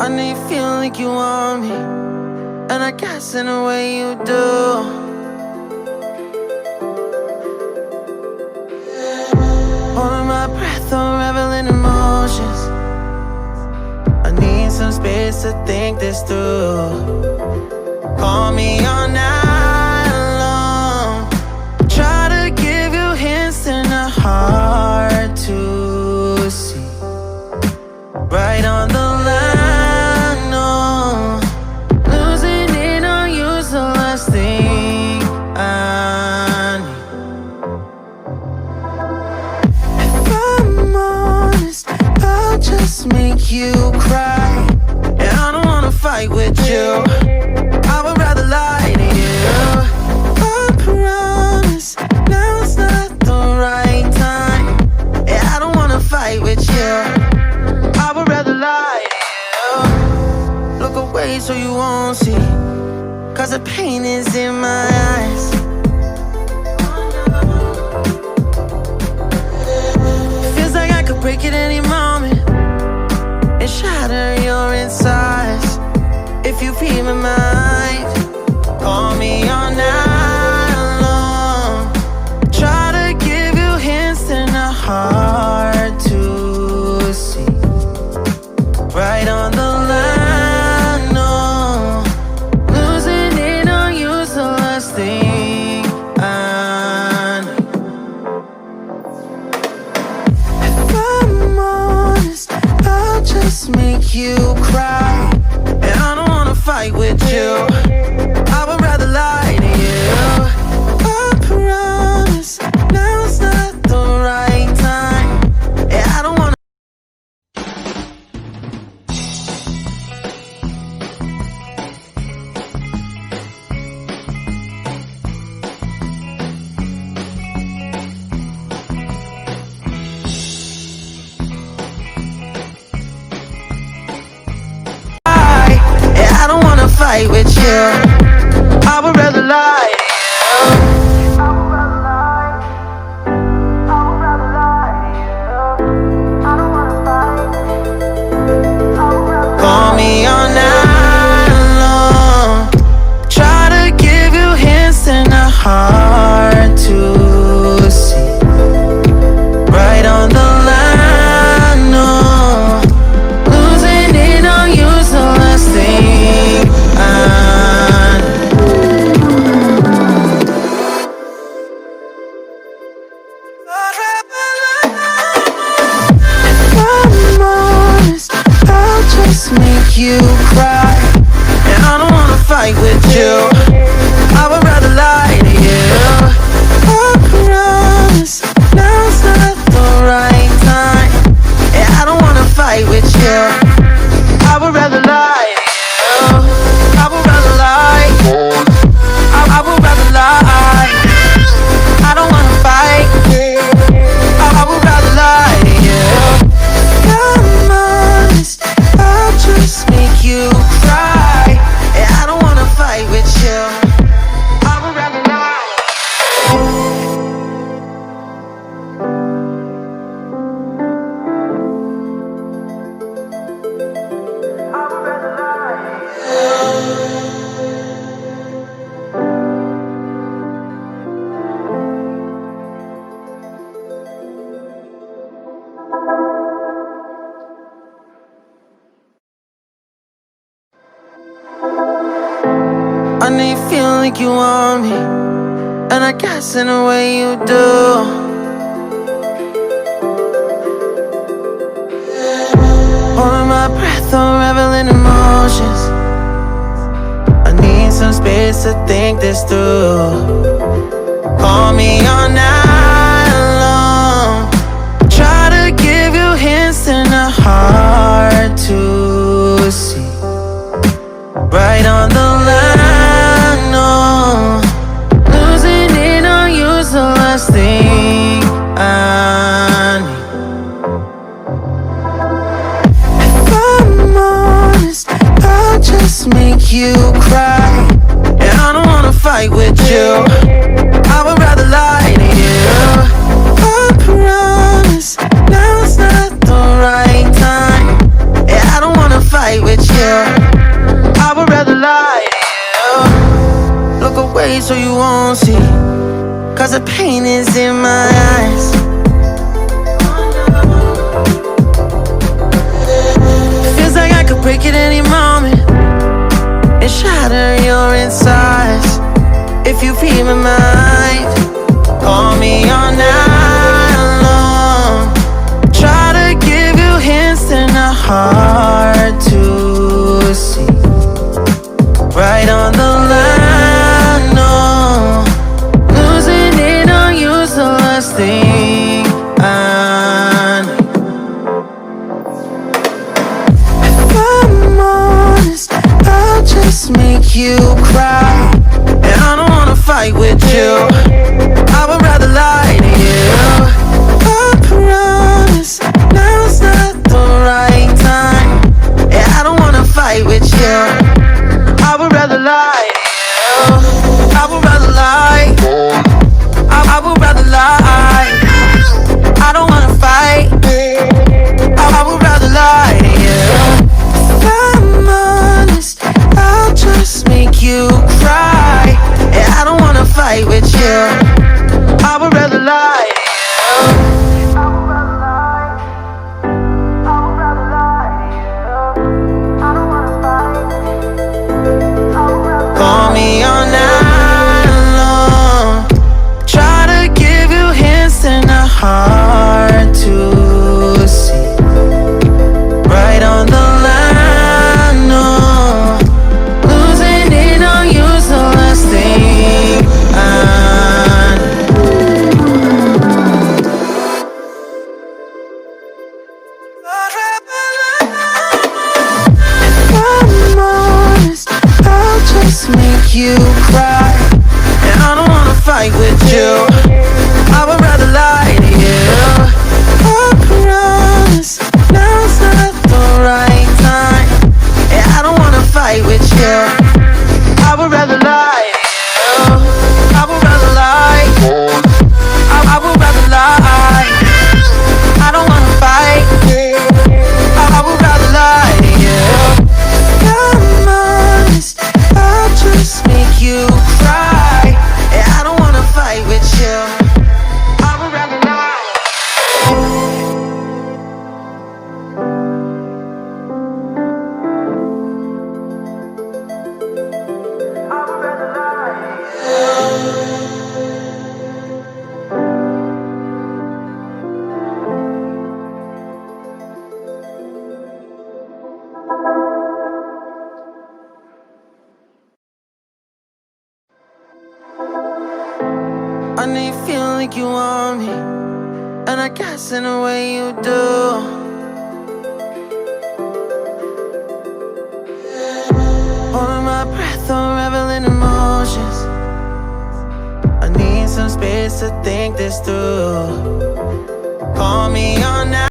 I know you feel like you want me, and I guess in a way you do. Holding my breath, unraveling emotions. I need some space to think this through. Call me all night long. Try to give you hints and a hard to see. Right on the line, no. Losing it on you's the last thing I need. If I'm honest, I'll just make you cry. And I don't wanna fight with you. I would rather lie to you. I promise, now's not the right time. And I don't wanna fight with you. I would rather lie to you. Look away so you won't see, 'cause the pain is in my eyes. Feels like I could break it any moment and shatter your insides. If you feel my mind, call me all night long. Try to give you hints and a hard to see. Right on the line, no. Losing it on you's the last thing I need. If I'm honest, I'll just make you cry. And I don't wanna fight with you. I would rather lie to you. I promise, now's not the right time. And I don't wanna. I don't wanna fight with you. I would rather lie to you. I would rather lie. I would rather lie to you. I don't wanna fight. I would rather call me all night long. Try to give you hints and a hard to see. Right on the line, no. Losing it on you's the last thing I need. If I'm honest, I'll just make you cry. And I don't wanna fight with you. I would rather lie to you. I promise, now's not the right time. And I don't wanna fight with you. I would rather lie to you. I would rather lie. I would rather lie. I don't wanna fight. I would rather lie to you. If I'm honest, I'll just make you cry. And I don't wanna fight with you. I would rather lie. I would rather lie to you. I know you feel like you want me, and I guess in a way you do. Holding my breath, unraveling emotions. I need some space to think this through. Call me all night long. Try to give you hints and a hard to see. Right on the line, no. Losing it on you's the last thing I need. If I'm honest, I'll just make you cry. And I don't wanna fight with you. I would rather lie to you. I promise, now's not the right time. And I don't wanna fight with you. away so you won't see, 'cause the pain is in my eyes. Feels like I could break it any moment and shatter your insides. If you feel my mind, call me all night long. Try to give you hints and a hard to see. Right on the line, no. Losing it on you's the last thing I know. If I'm honest, I'll just make you cry, and I don't wanna fight with you. I would rather lie to you. I promise now's not the right time, and I don't wanna fight with you. I would rather lie to you. I would rather lie. I would rather lie. I don't wanna fight. I would rather lie to you. If I'm honest, I'll just make you cry, and I don't wanna fight with you. I would rather lie to you. I would rather lie. I would rather lie to you. I don't wanna fight. Call me all night long. Try to give you hints and a hard to see. Right on the line, no. Losing it on you's the last thing I If I'm honest, I'll just make you cry, and I don't wanna fight with you. I would rather lie to you. I promise now's not the right time, and I don't wanna fight with you. I would rather lie to you. I would rather lie. I would rather lie. I don't wanna fight. I would rather lie to you. If I'm honest, I'll just make you cry, and I don't wanna fight with you. I would rather lie. I would rather lie. I know you feel like you want me, and I guess in a way you do. Holding my breath, unraveling emotions. I need some space to think this through. Call me on now.